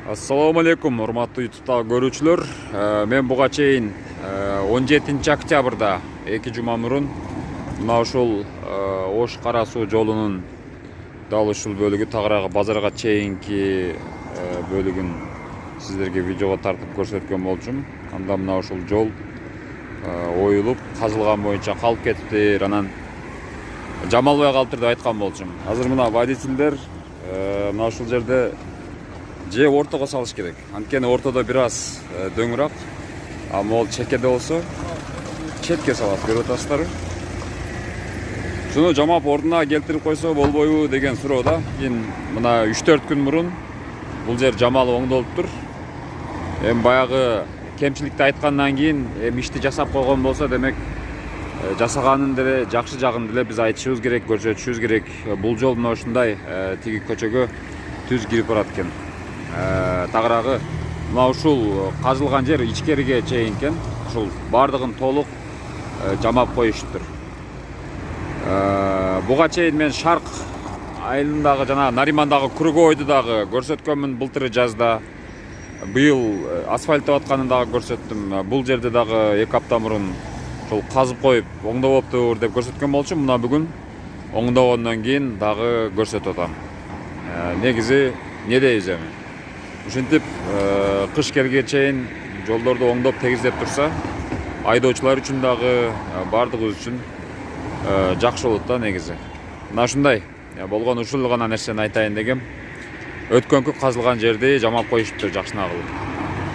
Assalamu alaikum, урматтуу YouTube көрүүчүлөр. Мен буга чейин 17 октябрда 2 жума мурун мына ушул Ош Кара Суу жолунун дал ушул бөлүгү Тагыраагы базарга чейинки бөлүгүн сиздерге видеого тартып көрсөткөн болчумун. Анда мына ушул жол оюлуп, казылган боюнча калып кетиптир, анан жамалбай калыптыр деп айткан болчумун. Азыр мына водительдер мына ушул жерде же ортого салыш керек. Анткени ортодо бир аз дөңүрак, а могул чекеде болсо четке салат, көрүп атасыздарбы? Шуну жамап ордуна келтирип койсо болбойбу деген суроо да. Кийин мына 3-4 күн мурун бул жер жамалып оңдолуптур. Эми баягы кемчиликти айткандан кийин ишти жасап койгон болсо, демек жасаганын деле жакшы жагын деле биз айтышыбыз керек, көрсөтүшүбүз керек. Бул жол мына ушундай тиги көчөгө түз кирип барат экен. Тагыраагы мына ушул казылган жер ичкериге чейин экен. Ушул бардыгын толук жамап коюштур. Буга чейин мен Шарк айылындагы жана Наримандагы круговойду дагы көрсөткөнмүн былтыр жазда. Быйыл асфальттап атканын дагы көрсөттүм. Бул жерде дагы 2 апта мурун ушул казып коюп оңдоптур деп көрсөткөн болчумун. Мына бүгүн оңдогондон кийин дагы көрсөтүп атам. Негизи не дейбиз эми? Ушинтип кыш келге чейин жолдорду оңдоп тегиздеп турса, айдоочулар үчүн дагы бардыгыбыз үчүн жакшы болот да негизи. Мына ушундай болгон ушул гана нерсени айтайын дегем. Өткөнкү казылган жерди жамап коюштур жакшына кылып.